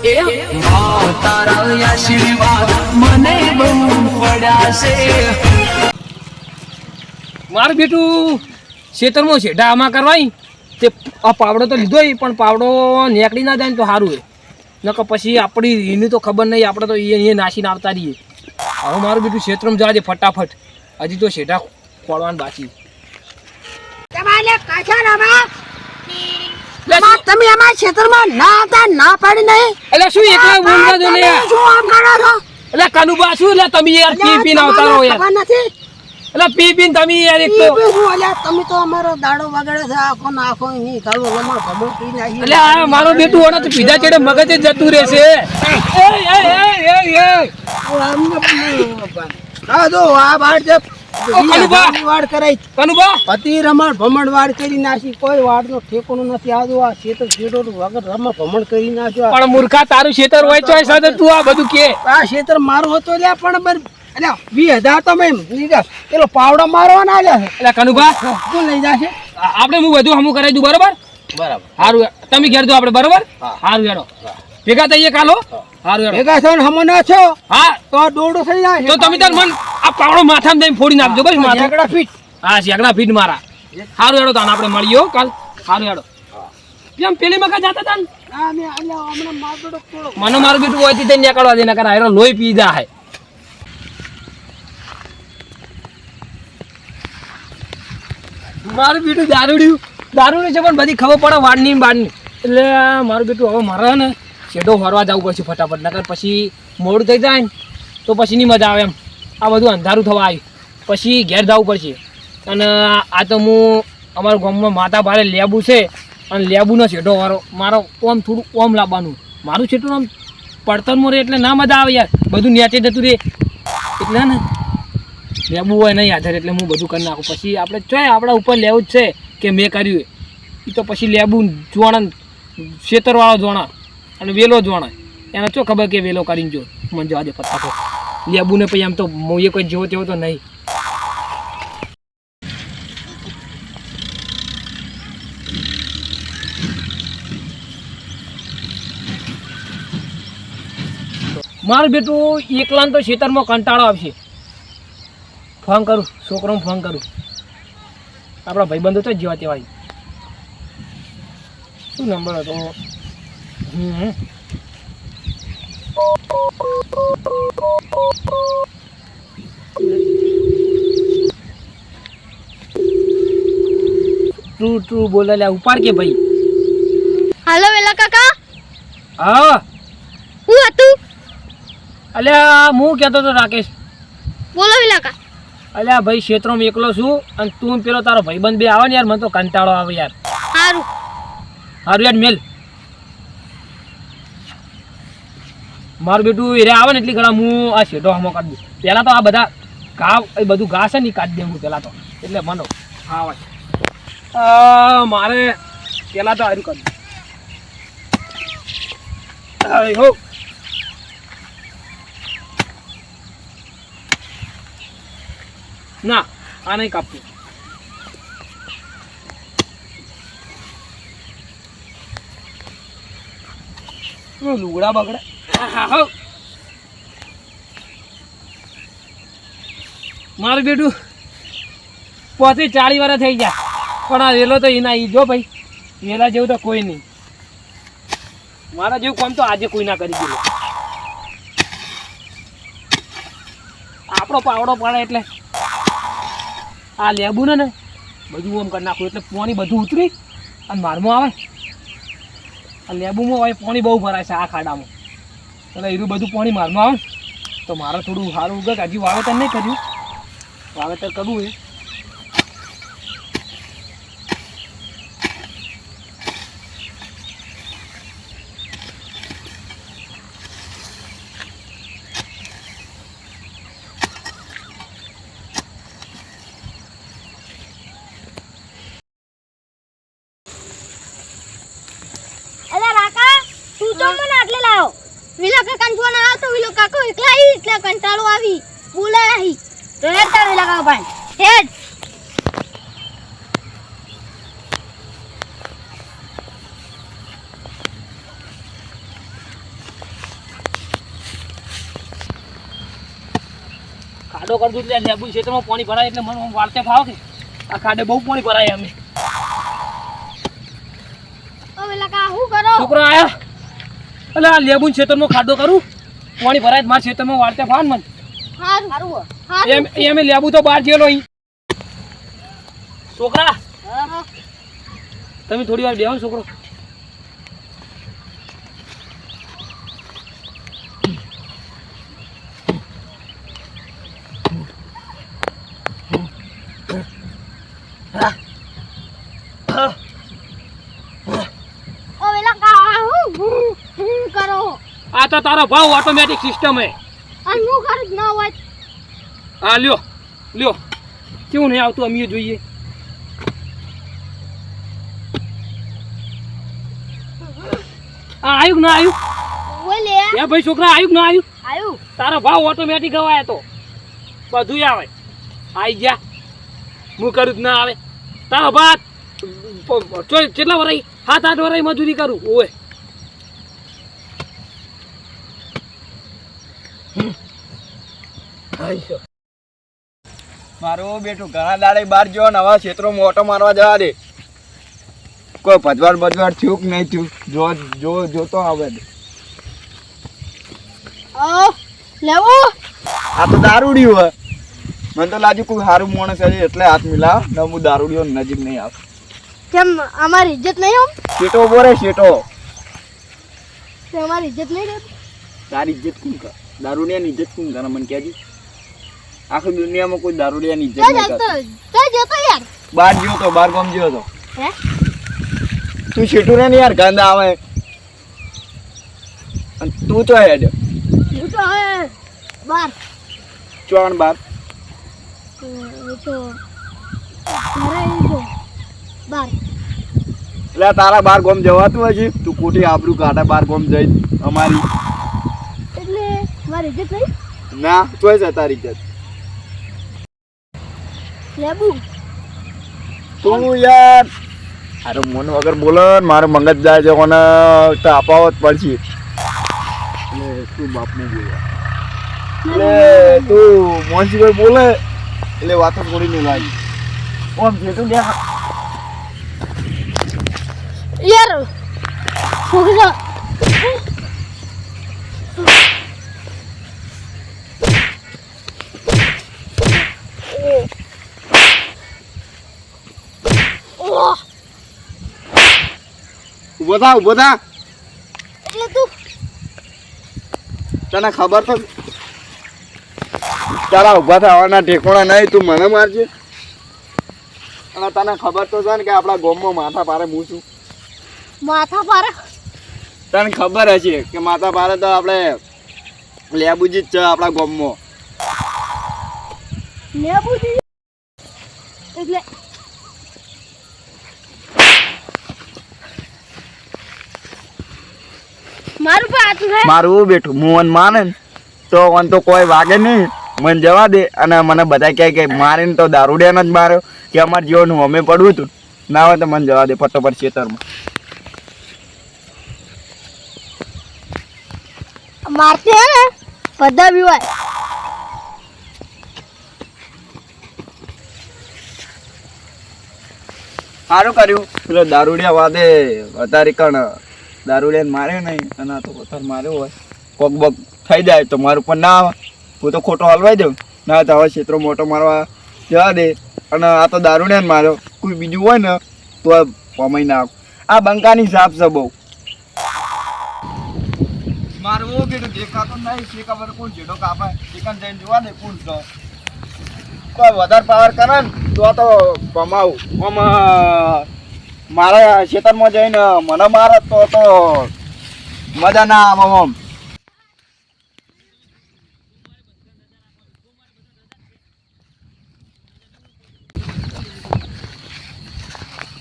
એ તારા આશીર્વાદ મને બહુ પડ્યા છે. મારું બેટું ખેતરમાં છેડા આમાં કરવાય તે આ પાવડો તો લીધો પણ પાવડો નીકળી ના જાય ને તો સારું હોય નકર પછી આપણી એની તો ખબર નહીં આપણે તો એ નાસીને આવતા રહીએ. હવે મારું બેટું ક્ષેત્રમાં જવા દે ફટાફટ હજી તો છેડા ખોળવાનું બાકી. તમે અમારા ક્ષેત્રમાં ના આવતા ના પાડી નહીં એટલે શું એકલા બોલવા દો ને યાર. શું આમ કરો છો એટલે કનુબા શું એટલે તમે યાર પી પીને આવતા રહો યાર. ખબર નથી એટલે પી પીને તમે યાર એક તો તમે તો અમારો દાડો વગાડે છે આખો નાખો નહીં ચાલો અમારો ભમો પી નાખી. એટલે આ મારો બેટું ઓના તો પીધા ચડે મગજ જ જતું રહેશે. આ જો આ બાર જે વાડ કરાઈ કનુબા પતિ રમણ ભમણ વાડ કરી નાખી કોઈ વાડ નો ઠેકોનો નથી આવતો. આ ખેતર છેડો વગર રમણ ભમણ કરી નાખ્યો. પણ મૂર્ખા તારું ખેતર હોય ચોય સાથે તું આ બધું કે આ ખેતર મારું હતું લ્યા પણ એટલે 20,000 તો મેં લીધા પેલો પાવડો મારવાના આલ્યા છે. એટલે કનુબા શું લઈ જશે આપણે હું બધું હમું કરાવી દઉં બરોબર. સારું તમે ઘેર જો આપણે બરોબર. સારું હેડો ભેગા થઈએ કાલો. સારું હેડો ભેગા થઈને હમો ના છો. હા તો દોડો થઈ જાય તો તમે તાર મન આ પાવડો માથામાં દઈને ફોડી નાખજો બસ માથા. એકડા ફીટ હા શેકડા ફીટ મારા. સારું હેડો તાન આપણે મળીએ હો કાલ. સારું હેડો કેમ પેલી મકા જાતા તાન આ મે અલ્યા હમણાં મારડો થોડો મને મારું બેટું હોય તે નીકળવા દે નકર આયરો લોહી પી જાય. મારું બેટું દારૂડી છે પણ બધી ખબર પડે વાડની બારની. એટલે મારું બેટું હવે મારે ને શેડો ફરવા જવું પડશે ફટાફટ નકર પછી મોડું થઈ જાય ને તો પછી નહીં મજા આવે એમ. આ બધું અંધારું થવા આવ્યું પછી ઘેર જવું પડશે. અને આ તો હું અમારા ગામમાં માતા ભારે લેબુ છે અને લેબુનો શેડો વાળો મારો ઓમ થોડું ઓમ લાવવાનું. મારું છેટું આમ પડતરમાં રહે એટલે ના મજા આવે યાર. બધું નેચે જતું રહે એટલે ને લેવું હોય નહીં આધાર એટલે હું બધું કરી નાખું. પછી આપણે ચોય આપણા ઉપર લેવું જ છે કે મેં કર્યું એ તો પછી લેવું જોણા ખેતરવાળો જોણા અને વેલો જોણા એને શું ખબર કે વેલો કરીને જો મને જવા દે ફટાફટ લેબુને પછી આમ તો હું એ કોઈ જેવો તેવો તો નહીં. મારું બેટું એકલાને તો ખેતરમાં કંટાળો આવશે. ફોન કરું છોકરાને ફોન કરું આપણા ભાઈબંધો તો જ જેવા તેવા શું નંબર હતો ટ્રુ બોલે લે ઉપાડ કે ભાઈ. હાલો વેલા કાકા હા હું હતું અલ્યા હું કહેતો હતો રાકેશ. બોલો વેલા કાકા. અલ્યા ભાઈ ક્ષેત્રમાં એકલો છું અને તું પેલો તારો ભાઈબંધ બે આવે ને યાર મને તો કંટાળો આવે યાર. સારું સારું યાર મેલ મારું બેટું એ આવે ને એટલી ઘણા હું આ શેઢો હમો કાઢી દઉં. પહેલાં તો આ બધા ઘા એ બધું ઘા છે ને એ કાઢી દઉં હું પહેલાં તો એટલે મને હા મારે પહેલાં તો હારું કાઢી હો ના આ નહીં કાપતું. લુગડા બગડા મારું બેટું 40 વર્ષ થઈ ગયા પણ આ વેલો તો એના ઈ જો ભાઈ વેલા જેવું તો કોઈ નહીં. મારા જેવું કામ તો આજે કોઈ ના કરી દીધું. આપણો પાવડો પડે એટલે આ લેબુ ને બધું આમ કરી નાખું એટલે પાણી બધું ઉતરી અને મારમાં આવે. આ લેબુમાં હવે પાણી બહુ ભરાય છે આ ખાડામાં એટલે એનું બધું પાણી મારમાં આવે તો મારે થોડું સારું ઉગે. હજી વાવેતર નહીં કર્યું વાવેતર કરવું એ વિલા કાકા ફોન આવ્યો તો વિલો કાકો એકલા આવી એટલે કંટાળો આવી બોલાય આવી તો હેડ તાર વિલા કાકા ભાઈ હેડ. ખાડો કરી દઉં એટલે લેબુ ક્ષેત્રમાં પાણી ભરાય એટલે મને વાળતે ફાવ કે આ ખાડે બહુ પાણી ભરાય અમે હવે લકા હું કરો છોકરા આયા એટલે આ લેબુ ક્ષેત્રમાં ખાડો કરું પાણી ભરાય મારા ક્ષેત્રમાં વાળતે ફાવ ને મને હારું હારું એમ લેબુ તો બહાર જેલો અહીં છોકરા તમે થોડી વાર બેહો ને છોકરો હવે લકા હું કરો આ તો તારો ભાવ ઓટોમેટિક સિસ્ટમ હે અને હું કરું જ ન હોય હા લ્યો લ્યો કેવું નહીં આવતું અમે જોઈએ આ આવ્યું કે ના આવ્યું બોલે એ ભાઈ છોકરા આવ્યું કે ના આવ્યું આયું તારો ભાવ ઓટોમેટિક હવાય તો બધું આવે આવી ગયા હું કરું જ ના આવે તારો ભાત કેટલા વરાઈ 7-8 વરાઈ મજૂરી કરું ઓય મારું બેટું ઘણા દાડે બહાર ગયો ને હવે ક્ષેત્રોમાં ઓટો મારવા જવા દે કોઈ ભજવાડ બજવાડ થયું કે નહીં થયું જોતો આવે લેવું આ તો દારૂડિયું હે મને તો લાગ્યું કોઈ સારું માણસ હશે એટલે હાથ મિલાવ ને હું દારૂડિયો નજીક નહીં આવ કેમ અમારી ઇજ્જત નહીં આમ શેટો બોરે શેટો તે અમારી ઇજ્જત નહીં રહેતી તારી ઇજ્જત કોણ કરે દારૂડિયાની ઇજ્જત કોણ કરે મને કહેજી આખી દુનિયામાં કોઈ દારૂડિયાની ઇજ્જત નહીં કરે તો જતો યાર બહાર ગયો તો બહાર ગામ ગયો તો હે તું શેઠું ને યાર ગાંધા આવે અને તું તો હેડ હું તો હવે બાર ચોણ બાર તો ઘરે જો બાર એટલે તારા બાર ગામ જવાતું હજી તું ખોટી આબરૂ કાઢે બાર ગામ જઈ અમારી એટલે મારી ઇજ્જત નહીં ના તોય છે તારી ઇજ્જત લેબુ તું યાર અરે મન વગર બોલો ને મારું મગજ જાય છે કોને તો અપાવો જ પડશે એટલે તું બાપને બોલે એટલે તું મોનસીભાઈ બોલે એટલે વાતો થોડી નહીં લાગી ઓમ છે તું યાર યાર છોકરા ઉભો થા એટલે તું તને ખબર તો તારા ઉભા થવાના ઠેકોણા નહીં તું મને મારજે અને તને ખબર તો છે ને કે આપણા ગામમાં માથા પારે હું છું માથા પારે તને ખબર હશે કે માથા પારે તો આપણે લેબુજી જ છે આપણા ગામમાં લેબુજી એટલે મારું પર હાથ ઉઠાય મારું બેઠું મોહન માને ને તો ઓન તો કોઈ વાગે નહીં મને જવા દે અને મને બધા કહે કે મારીને તો દારૂડિયાને જ માર્યો કે અમારે જીવનનું અમે પડવું હતું ના હોય તો મને જવા દે ફટોફટ ખેતરમાં મારતે હે ને બધા બીવાય સારું કર્યું પેલો દારૂડિયા વાદે વધારે કણ દારૂડિયાને માર્યો નહીં અને આ તો પથ્થર માર્યો હોય કોક બોક થઈ જાય તો મારું પણ ના આવે હું તો ખોટો હલવાઈ દઉં ના તો હવે ક્ષેત્રો મોટો મારવા જવા દે અને આ તો દારૂડિયાને માર્યો કોઈ બીજું હોય ને તો પમાઈ ના આ બંકાની સાપ છે બહુ મારું એવું કીધું દેખાતો નહીં છે ખબર કોણ જેડો કાપે ચિકન જઈને જોવા દે કોણ તો કોઈ વધારે પાવર કરે ને તો કમાવું આમ મારા ખેતરમાં જઈને મને મારે તો મજા ના આવે આમ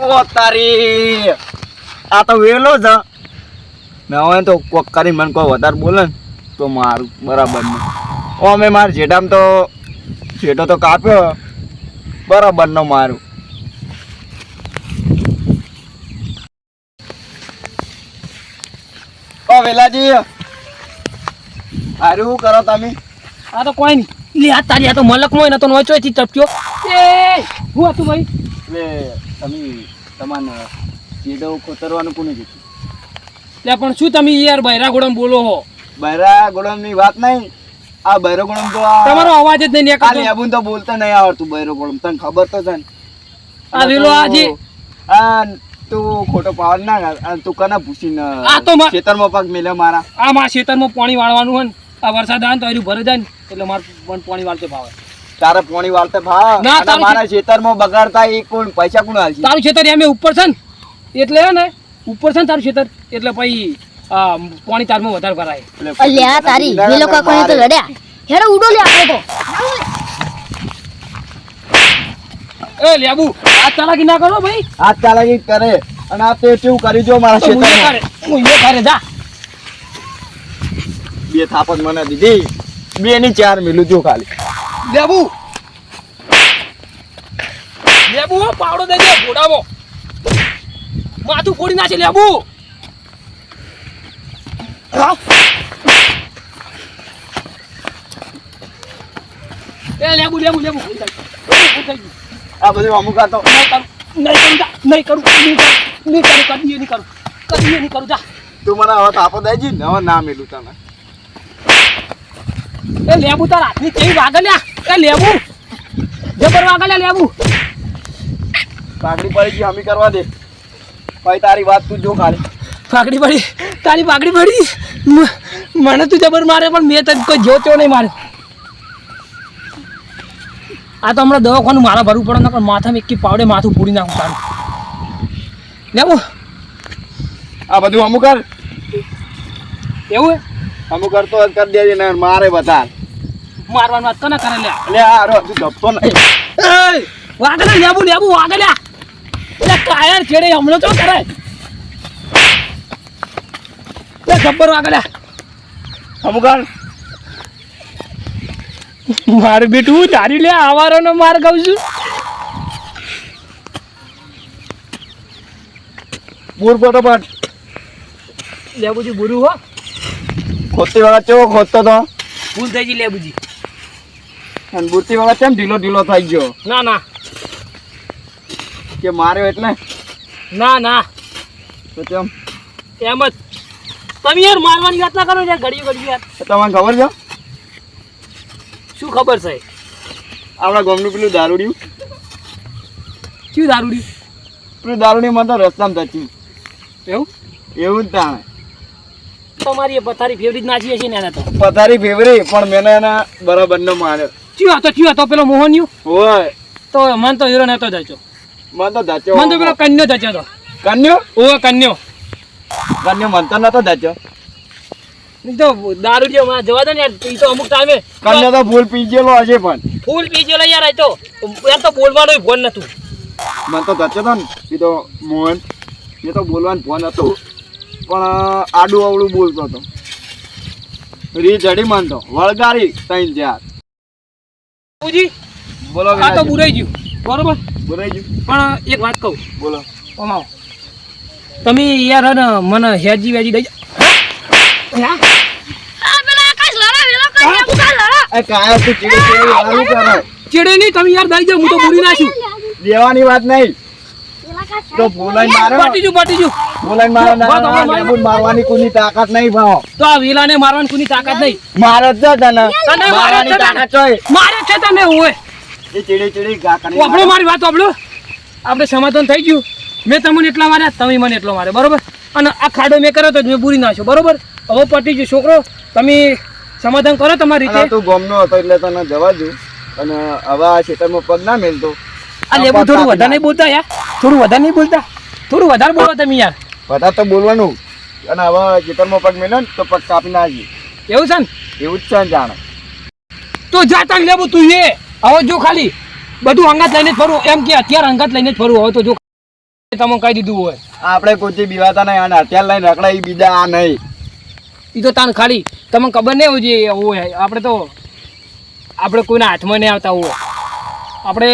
ઓ તારી આ તો વેલો છે ને હવે તો કોક કરી મને કોઈ વધારે બોલે ને તો મારું બરાબર નહીં ઓ અમે મારા જેઠામાં તો જેઠો તો કાપ્યો બરાબર નો મારું ઓ વેલાજી હારું કરો તમે આ તો કોઈ નહીં લે આ તારી આ તો મલકમાં હોય ને તો નોચોયથી ટપક્યો એ હું હતું ભાઈ એટલે તમે તમારે ચેડો કોતરવાનું કોને કીધું? લે પણ શું તમે યાર બૈરા ગોળમ બોલો હો બૈરા ગોળમની વાત નહીં. આ બૈરો ગોળમ તો તમારો અવાજ જ નહીં આ નીકળતો લેબુન તો બોલતા નહીં આવડતું. બૈરો ગોળમ તને ખબર તો છે ને. આ વેલો આજે આ તું ખોટો પાવર ના કર. આ તું કના પૂછીને આ તો ખેતરમાં પગ મેલ્યો મારા. આ મારા ખેતરમાં પાણી વાળવાનું હોય ને આ વરસાદ આવે ને તો એનું ભરે જાય ને એટલે મારે પણ પાણી વાળતે ભાવે તારે પોણી વાળતે ભાવ ના, અને તારું મારા ખેતરમાં બગાડતા એ કોણ પૈસા કોણ આલશે? તારું ખેતર એમ ઉપર છે ને એટલે હે ને ઉપર છે ને તારું ખેતર એટલે પછી પાણી તારમાં વધારે ભરાય એટલે અલ્યા તારી વેલો કાકો તો લડ્યા હેડો ઉડો લે આપણે તો એ લેબુ આ ચાલાકી ના કરો ભાઈ હાથ ચાલાકી કરે અને આ તે કેવું કરી જો મારા તો હું એ ખેતરમાં. કરે હું એ કરે જા બે થાપત મને દીધી. બે ની ચાર મિલું જો ખાલી. લેબુ લેબુ હો, પાવડો દે દે ઘોડામાં માથું ફોડી નાખે લેબુ હા. એ લેબુ લેબુ લેબુ ફૂલ થઈ ગયું. ફૂલ થઈ ગયું. આ બધું અમુક આ તો નહીં કરું કદી નહીં કરું જા તું મને હવે થાપો દેજી ને હવે ના મિલું તને. એ લેબુ તાર હાથની કેવી વાગલ્યા એ લેબુ જબર વાગલ્યા લેબુ પાઘડી પડી ગઈ હમી કરવા દે. ભાઈ તારી વાત તું જો ખાલી. પાઘડી પડી તારી પાઘડી પડી મને તું જબર મારે પણ મેં તને કોઈ જોતો નહીં મારે આ તો હમણાં દવાખાનું મારા ભરવું પડે ને પણ માથામાં એકી પાવડે માથું પૂરી નાખું તારું લેબુ આ બધું અમુક કર. એવું હે અમુક કરતો જ કરી દેજે ને મારે બધા. મારવાનું વાત કના કરે લ્યા એટલે આ રો હજુ ધપતો નહીં. એ વાગલ્યા લેબુ લેબુ વાગલ્યા એટલે કાયર છેડે હમણાં તો કરે એ જબ્બર વાગલ્યા અમુક કર. મારે બેટું તારી લે આવારો નો માર કહું છું બૂર ફટોફટ. લેબુજી બુરું હો ખોતી વખત કેવો ખોદતો તો ભૂલ થઈ ગઈ લેબુજી અને બુરતી વખત કેમ ઢીલો ઢીલો થઈ ગયો? ના ના કે માર્યો એટલે ના ના તો તેમ એમ જ તમે યાર મારવાની વાત ના કરો યાર ઘડીએ ઘડીએ યાર તમને ખબર છે શું ખબર છે આપણા ગામનું પેલું દારૂડિયું શું દારૂડી પેલું દારૂડિયું મને તો રસ્તામાં થતું એવું એવું જ તાણે. તમારી એ પથારી ફેવરિટ નાચી હશે ને એને તો પથારી ફેવરી પણ મેં એના બરાબર નો માર્યો. ચિયો હતો પેલો મોહન્યુ હોય તો મન તો હીરો નતો જચો મને તો દાચો. મન તો પેલો કન્યો જચ્યો તો કન્યો ઓ કન્યો કન્યો મને તો નતો દાચો. ઈ તો દારૂડિયો માં જવા દે ને યાર ઈ તો અમુક ટાઈમે કન્યો તો ફૂલ પી ગયેલો હશે પણ ફૂલ પી ગયેલો યાર આ તો યાર તો બોલવાનો ફોન નતું મને તો દાચો તો ને એ તો મોહન એ તો બોલવાનું ફોન હતો પણ આડું અવળું બોલતો હતો. રી જડી મન તો વળગારી તૈન ચાર. બાપુજી બોલો આ તો બુરાઈ ગયું બરોબર બોલાઈ ગયું. પણ એક વાત કહું બોલો. ઓમાવો તમે યાર હે ને મને હેજી વેજી દઈ આ પેલા આકાશ લડા વેલો કાઢ્યા મુકા લડા એ કાયા તું ચીડી ચીડી હારું કરે. ચેડે નહીં તમે યાર દઈ જાઓ હું તો બુરી નાખ્યું દેવાની વાત નહીં પેલા કા તો બોલાઈ મારો પાટી જુ બોલાઈ મારો વાત ના હવે લેબુન મારવાની કોઈની તાકાત નહીં ભાવ. તો આ વેલાને મારવાની કોની તાકાત નહીં મારે જ છે તને તને મારે મારવાની છે તને. તાકાત ચોય. મારે છે તને હોય એ ચીડી ચીડી ગા કરી આપણો મારી વાત આપણો આપણે સમાધાન થઈ ગયું મેં તમને એટલા માર્યા તમે મને એટલો માર્યો બરોબર અને આ ખાડો મેં કર્યો તો મેં બુરી નાખ્યો બરોબર હવે પટી ગયું છોકરો તમે સમાધાન કરો તમારી અને રીતે તું ગોમનો હતો એટલે તને જવા દઉં અને હવે આ ખેતરમાં પગ ના મેલતો. આ લેબુ થોડું વધારે નહીં બોલતા યાર થોડું વધારે નહીં બોલતા થોડું વધારે બોલો તમે યાર બધા તો બોલવાનું અને હવે ખેતરમાં પગ મેલ્યો ને તો પગ કાપી નાખી. એવું છે ને એવું જ છે ને જાણે. તો જાતા લેબુ તું એ હવે જો ખાલી બધું અંગાત લઈને જ ફરવું એમ કે અત્યારે અંગાત લઈને જ ફરવું હવે તો જો તમે કહી દીધું હોય આપણે કોઈ બીવાતા નહીં અને અત્યારે લઈને રખડા એ બીજા આ નહીં. એ તો તાન ખાલી તમને ખબર નહીં હોય જે હોય આપણે તો આપણે કોઈના હાથમાં નહીં આવતા હોય આપણે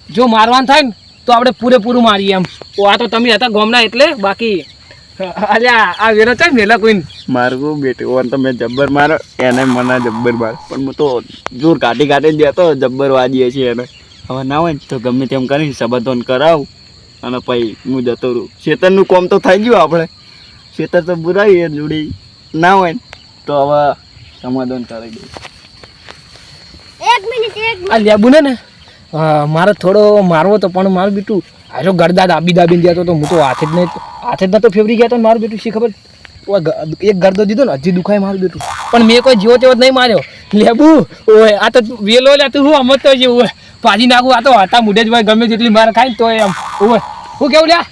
જો મારવાનું થાય ને તો આપણે પૂરેપૂરું મારીએ એમ તો આ તો તમે હતા ગામના એટલે બાકી અલ્યા આ વેલો ચાલ મેલા કોઈ મારું બેટું ઓન તો મેં જબ્બર મારો એને મને જબ્બર માર પણ હું તો જોર કાઢી કાઢીને દેતો જબ્બર વાજીએ છીએ એને હવે ના હોય ને તો ગમે તેમ કરીને સંબંધોન કરાવું અને પછી હું જતો રહું ખેતરનું કોમ તો થઈ ગયું આપણે ખેતર તો બુરાવી એ જોડી ના હોય ને તો હવે સમાધાન કરી દઉં એક મિનિટ આ લેબુ ને મારે થોડો મારવો તો પણ મારું બેટું આજો ગરદા દાબી દાબીને જતો તો હું તો હાથે જ નતો ફેવરી ગયા તો ને મારું બેટું શી ખબર એક ગરદો દીધો ને હજી દુખાય મારું બેટું પણ મેં કોઈ જેવો તેવો જ નહીં માર્યો લેબુ ઓય આ તો વેલો લે તું હું અમત છે ઓય પાજી નાખું આ તો હાથા મુઢે જ હોય ગમે તેટલી માર ખાય ને તો એમ ઓય હું કેવું લ્યા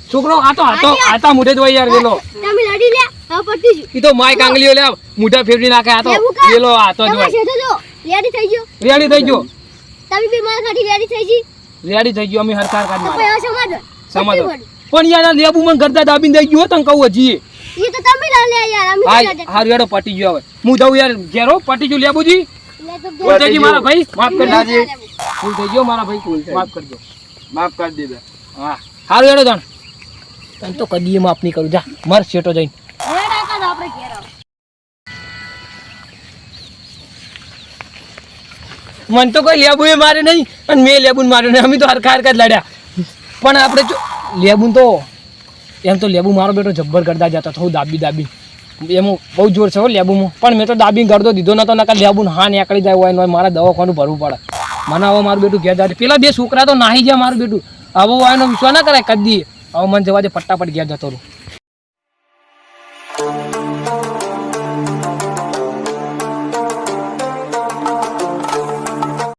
છોકરો આ તો હાથા મુઢે જ હોય યાર વેલો તમે લડી લે હવે પટી ગયું ઈ તો માય કાંગલીઓ લે મુઢા ફેવરી નાખે આ તો વેલો હાથો જ હોય તમે જો રેડી થઈ ગયો રેડી થઈ ગયો તમે બી મારા ગાડી રેડી થઈ ગઈ રેડી થઈ ગયો અમે હરકાર કાઢ તો મારે પછી સમાધાન સમાધાન પણ યાર આ લેબુ મને ગરદા દાબીને દઈ ગયો તને કહું હજી એ તો તમે લે યાર અમે હા હારું યાર પટી ગયો હવે હું જાઉં યાર ઘેરો પટી ગયું લેબુજી ભૂલ થઈ ગઈ મારા ભાઈ માફ કરજો ભૂલ થઈ ગયો મારા ભાઈ ભૂલ માફ કરજો માફ કરી દીધા હા હારું યાર જાણ તને તો કદી માફ નહીં કરું જા મર શેટો જઈને રેડા કર આપણે ઘેર આવો મને તો કોઈ લેબુએ મારે નહીં અને મેં લેબુને માર્યો નહીં અમે તો હરખા હરખા જ લડ્યા પણ આપણે જો લેબુન તો એમ તો લેબુ મારો બેટો જબ્બર કરતા જતો થોડું દાબી એમાં બહુ જોર છે હો લેબુમાં પણ મેં તો દાબી ગરદો દીધો નતો નકર લેબુને હા નીકળી જાય હોય ને મારા દવાખાનું ભરવું પડે મને હવે મારું બેટું ઘેર જાય પેલા બે છોકરા તો નાહી જાય મારું બેટું હવે એનો વિશ્વાસ ના કરાય કદી હવે મને જવા દે ફટાફટ ઘેર જતો રહું